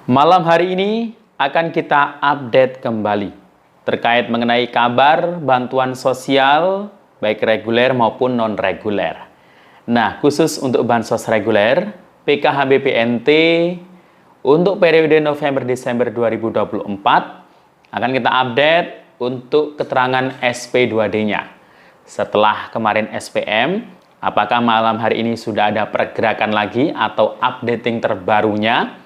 Malam hari ini akan kita update kembali terkait mengenai kabar bantuan sosial baik reguler maupun non-reguler. Nah, khusus untuk bansos reguler, PKHBPNT untuk periode November-Desember 2024 akan kita update untuk keterangan SP2D-nya. Setelah kemarin SPM, apakah malam hari ini sudah ada pergerakan lagi atau updating terbarunya?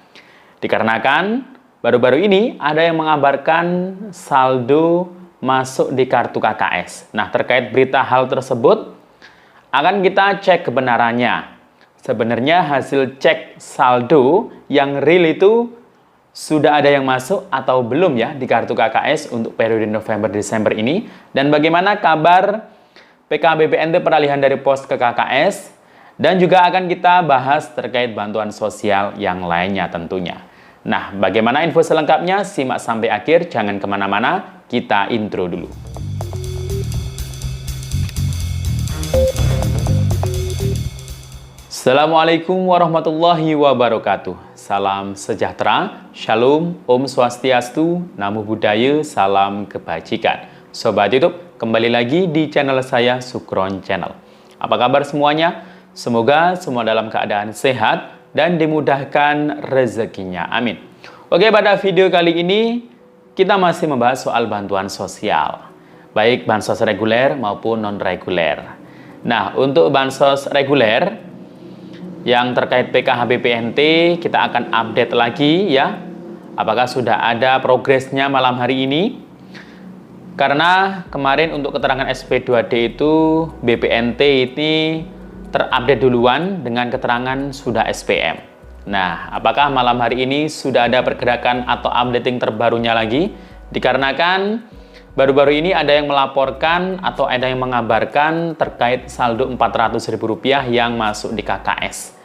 Dikarenakan baru-baru ini ada yang mengabarkan saldo masuk di kartu KKS. Nah, terkait berita hal tersebut akan kita cek kebenarannya. Sebenarnya hasil cek saldo yang real itu sudah ada yang masuk atau belum ya di kartu KKS untuk periode November-Desember ini. Dan bagaimana kabar PKHBPNT peralihan dari pos ke KKS. Dan juga akan kita bahas terkait bantuan sosial yang lainnya tentunya. Nah, bagaimana info selengkapnya? Simak sampai akhir, jangan kemana-mana, kita intro dulu. Assalamualaikum warahmatullahi wabarakatuh. Salam sejahtera, shalom, om swastiastu, namo buddhaya, salam kebajikan. Sobat YouTube, kembali lagi di channel saya, Sukron Channel. Apa kabar semuanya? Semoga semua dalam keadaan sehat dan dimudahkan rezekinya. Amin. Oke, pada video kali ini kita masih membahas soal bantuan sosial. Baik bansos reguler maupun non-reguler. Nah, untuk bansos reguler yang terkait PKHBPNT kita akan update lagi ya. Apakah sudah ada progresnya malam hari ini? Karena kemarin untuk keterangan SP2D itu BPNT ini terupdate duluan dengan keterangan sudah SPM. Nah, apakah malam hari ini sudah ada pergerakan atau updating terbarunya lagi? Dikarenakan baru-baru ini ada yang melaporkan atau ada yang mengabarkan terkait saldo Rp400.000 yang masuk di KKS.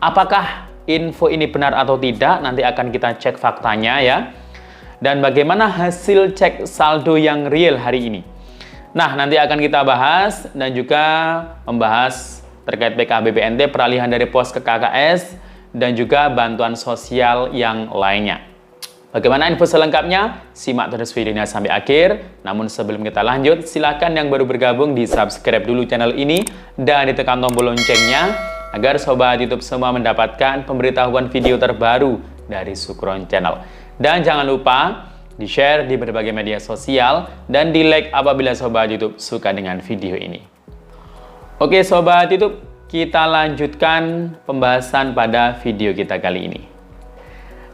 Apakah info ini benar atau tidak? Nanti akan kita cek faktanya ya. Dan bagaimana hasil cek saldo yang real hari ini? Nah, nanti akan kita bahas dan juga membahas terkait PKHBPNT peralihan dari pos ke KKS dan juga bantuan sosial yang lainnya. Bagaimana info selengkapnya? Simak terus videonya sampai akhir. Namun sebelum kita lanjut, silakan yang baru bergabung di subscribe dulu channel ini dan ditekan tombol loncengnya agar sobat YouTube semua mendapatkan pemberitahuan video terbaru dari Sukron Channel. Dan jangan lupa di-share di berbagai media sosial dan di-like apabila sobat YouTube suka dengan video ini. Oke sobat YouTube, kita lanjutkan pembahasan pada video kita kali ini.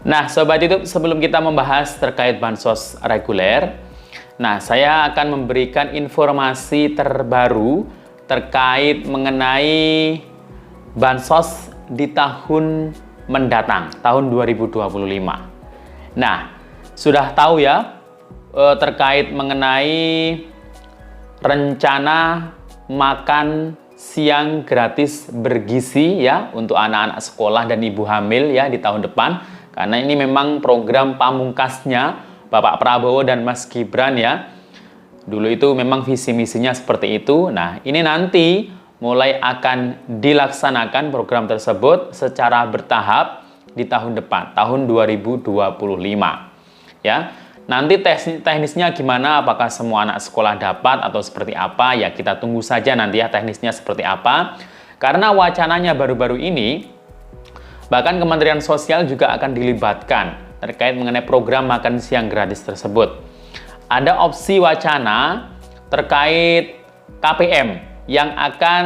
Nah sobat YouTube, sebelum kita membahas terkait bansos reguler, nah saya akan memberikan informasi terbaru terkait mengenai bansos di tahun mendatang, tahun 2025. Nah, sudah tahu ya terkait mengenai rencana makan siang gratis bergizi ya untuk anak-anak sekolah dan ibu hamil ya di tahun depan, karena ini memang program pamungkasnya Bapak Prabowo dan Mas Gibran ya. Dulu itu memang visi misinya seperti itu. Nah, ini nanti mulai akan dilaksanakan program tersebut secara bertahap di tahun depan, tahun 2025 ya. Nanti teknisnya gimana, apakah semua anak sekolah dapat atau seperti apa, ya kita tunggu saja nanti ya teknisnya seperti apa. Karena wacananya baru-baru ini, bahkan Kementerian Sosial juga akan dilibatkan terkait mengenai program makan siang gratis tersebut. Ada opsi wacana terkait KPM yang akan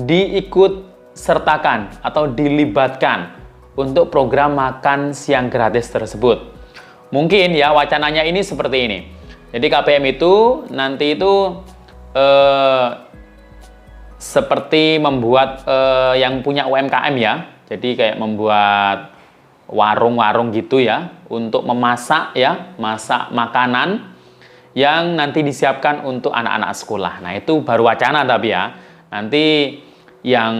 diikut sertakan atau dilibatkan untuk program makan siang gratis tersebut. Mungkin ya wacananya ini seperti ini. Jadi KPM itu nanti itu seperti membuat yang punya UMKM ya. Jadi kayak membuat warung-warung gitu ya untuk memasak ya, masak makanan yang nanti disiapkan untuk anak-anak sekolah. Nah, itu baru wacana tapi ya. Nanti yang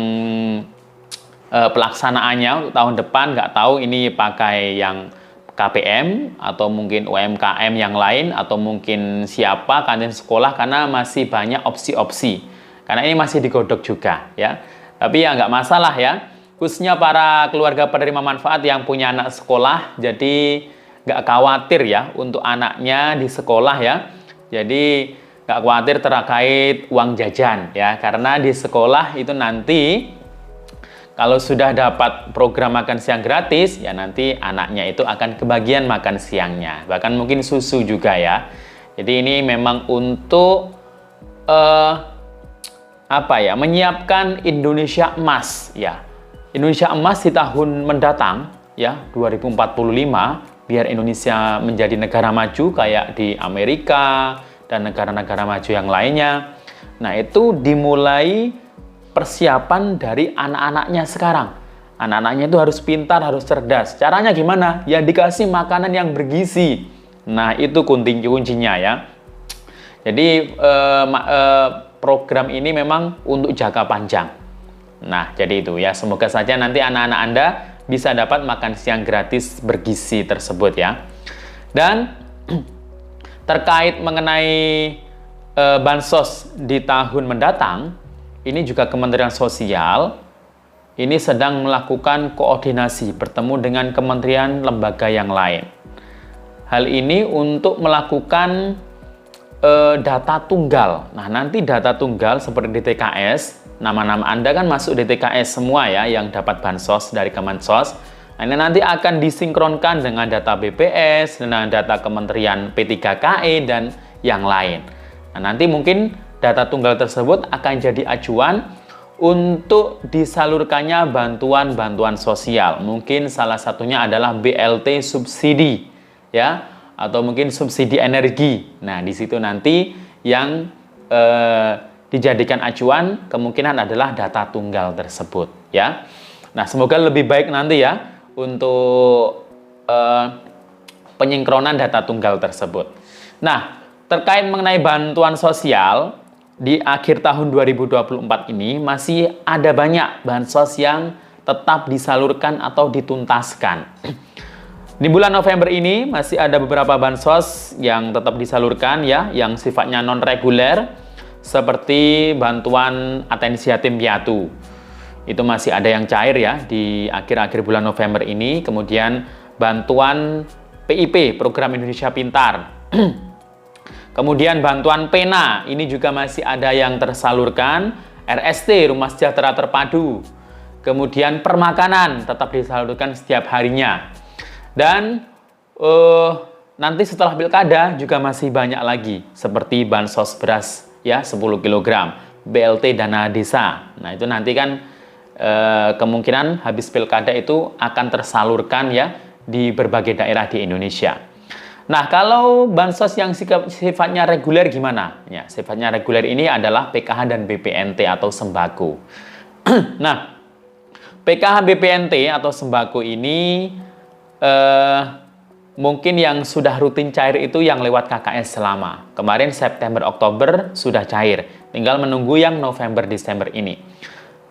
pelaksanaannya untuk tahun depan nggak tahu ini pakai yang KPM atau mungkin UMKM yang lain atau mungkin siapa kantin sekolah, karena masih banyak opsi-opsi. Karena ini masih digodok juga ya. Tapi ya nggak masalah ya. khususnya para keluarga penerima manfaat yang punya anak sekolah, jadi nggak khawatir ya untuk anaknya di sekolah ya. Jadi nggak khawatir terkait uang jajan ya, karena di sekolah itu nanti kalau sudah dapat program makan siang gratis, ya nanti anaknya itu akan kebagian makan siangnya, bahkan mungkin susu juga ya. Jadi ini memang untuk menyiapkan Indonesia emas ya. Indonesia emas di tahun mendatang ya 2045, biar Indonesia menjadi negara maju kayak di Amerika dan negara-negara maju yang lainnya. Nah, itu dimulai persiapan dari anak-anaknya sekarang. Anak-anaknya itu harus pintar, harus cerdas. Caranya gimana? Ya dikasih makanan yang bergizi. Nah, itu kuncinya ya. Jadi program ini memang untuk jangka panjang. Nah, jadi itu ya. Semoga saja nanti anak-anak Anda bisa dapat makan siang gratis bergizi tersebut ya. Dan terkait mengenai bansos di tahun mendatang, ini juga Kementerian Sosial ini sedang melakukan koordinasi bertemu dengan kementerian lembaga yang lain. Hal ini untuk melakukan data tunggal. Nah, nanti data tunggal seperti di TKS, nama-nama Anda kan masuk di TKS semua ya yang dapat bansos dari Kemensos. Nah, ini nanti akan disinkronkan dengan data BPS, dengan data Kementerian P3KE dan yang lain. Nah, nanti mungkin data tunggal tersebut akan jadi acuan untuk disalurkannya bantuan-bantuan sosial. Mungkin salah satunya adalah BLT subsidi ya, atau mungkin subsidi energi. Nah, di situ nanti yang dijadikan acuan kemungkinan adalah data tunggal tersebut ya. Nah, semoga lebih baik nanti ya untuk penyinkronan data tunggal tersebut. Nah, terkait mengenai bantuan sosial di akhir tahun 2024 ini masih ada banyak bansos yang tetap disalurkan atau dituntaskan. Di bulan November ini masih ada beberapa bansos yang tetap disalurkan ya, yang sifatnya non-reguler seperti bantuan atensi yatim piatu. Itu masih ada yang cair ya di akhir-akhir bulan November ini. Kemudian bantuan PIP, Program Indonesia Pintar. Kemudian bantuan pena, ini juga masih ada yang tersalurkan. RST, Rumah Sejahtera Terpadu. Kemudian permakanan tetap disalurkan setiap harinya. Dan nanti setelah pilkada juga masih banyak lagi seperti bansos beras ya 10 kg, BLT dana desa. Nah, itu nanti kan kemungkinan habis pilkada itu akan tersalurkan ya di berbagai daerah di Indonesia. Nah, kalau bansos yang sifatnya reguler gimana? Ya, sifatnya reguler ini adalah PKH dan BPNT atau sembako. Nah, PKH BPNT atau sembako ini mungkin yang sudah rutin cair itu yang lewat KKS selama. Kemarin September, Oktober sudah cair. Tinggal menunggu yang November, Desember ini.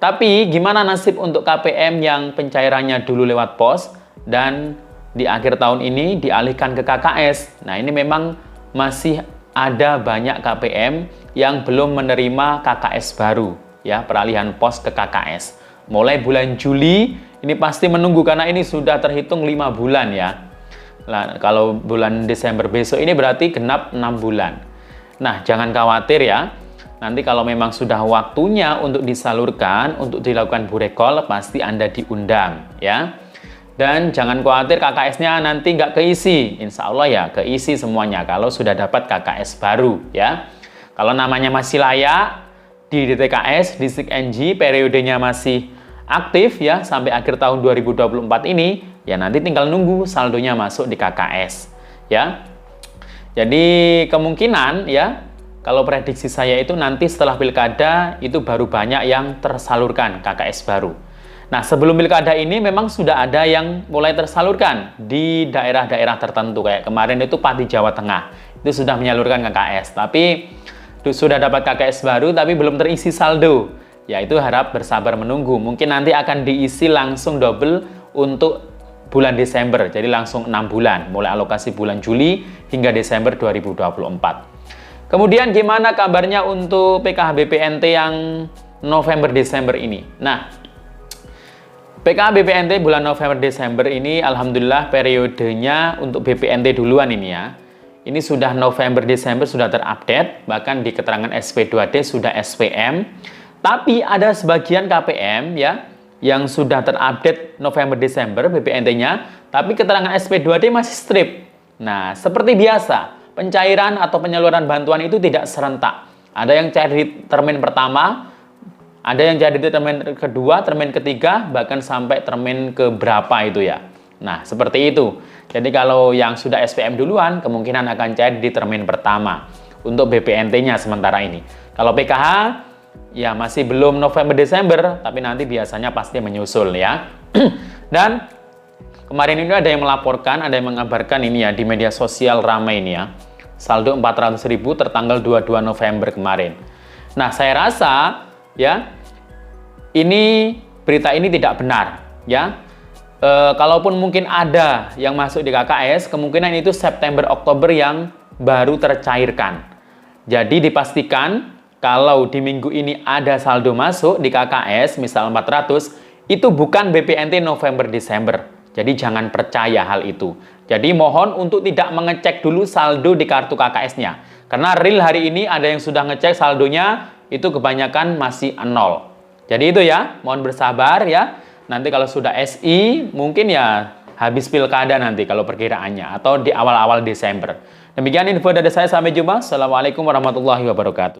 Tapi gimana nasib untuk KPM yang pencairannya dulu lewat pos dan di akhir tahun ini dialihkan ke KKS. Nah, ini memang masih ada banyak KPM yang belum menerima KKS baru, ya, peralihan pos ke KKS. Mulai bulan Juli, ini pasti menunggu karena ini sudah terhitung 5 bulan ya. Nah, kalau bulan Desember besok ini berarti genap 6 bulan. Nah, jangan khawatir ya. Nanti kalau memang sudah waktunya untuk disalurkan, untuk dilakukan burekol, pasti Anda diundang ya. Dan jangan khawatir KKS-nya nanti nggak keisi. Insya Allah ya keisi semuanya kalau sudah dapat KKS baru ya. Kalau namanya masih layak di DTKS, Distrik NG, periodenya masih aktif ya sampai akhir tahun 2024 ini, ya nanti tinggal nunggu saldonya masuk di KKS ya. Jadi kemungkinan ya, kalau prediksi saya itu nanti setelah pilkada itu baru banyak yang tersalurkan KKS baru. Nah, sebelum pilkada ini memang sudah ada yang mulai tersalurkan di daerah-daerah tertentu. Kayak kemarin itu Pati Jawa Tengah, itu sudah menyalurkan KKS. Tapi sudah dapat KKS baru, tapi belum terisi saldo. Ya, itu harap bersabar menunggu. Mungkin nanti akan diisi langsung double untuk bulan Desember. Jadi langsung 6 bulan, mulai alokasi bulan Juli hingga Desember 2024. Kemudian gimana kabarnya untuk PKH BPNT yang November-Desember ini? Nah, PKH BPNT bulan November Desember ini alhamdulillah periodenya untuk BPNT duluan ini ya. Ini sudah November Desember sudah terupdate, bahkan di keterangan SP2D sudah SPM. Tapi ada sebagian KPM ya yang sudah terupdate November Desember BPNT-nya, tapi keterangan SP2D masih strip. Nah, seperti biasa, pencairan atau penyaluran bantuan itu tidak serentak. Ada yang cair di termin pertama, ada yang jadi di termin kedua, termin ketiga, bahkan sampai termin keberapa itu ya. Nah, seperti itu. Jadi kalau yang sudah SPM duluan, kemungkinan akan cair di termin pertama untuk BPNT-nya sementara ini. Kalau PKH, ya masih belum November-Desember, tapi nanti biasanya pasti menyusul ya. Dan kemarin ini ada yang melaporkan, ada yang mengabarkan ini ya, di media sosial ramai ini ya. Saldo 400.000 tertanggal 22 November kemarin. Nah, saya rasa ya, ini berita ini tidak benar ya. Kalaupun mungkin ada yang masuk di KKS, kemungkinan itu September Oktober yang baru tercairkan. Jadi dipastikan kalau di minggu ini ada saldo masuk di KKS misal 400, itu bukan BPNT November Desember. Jadi jangan percaya hal itu. Jadi mohon untuk tidak mengecek dulu saldo di kartu KKS-nya. Karena real hari ini ada yang sudah ngecek saldonya itu kebanyakan masih 0. Jadi itu ya, mohon bersabar ya. Nanti kalau sudah SI, mungkin ya habis pilkada nanti kalau perkiraannya. Atau di awal-awal Desember. Demikian info dari saya, sampai jumpa. Assalamualaikum warahmatullahi wabarakatuh.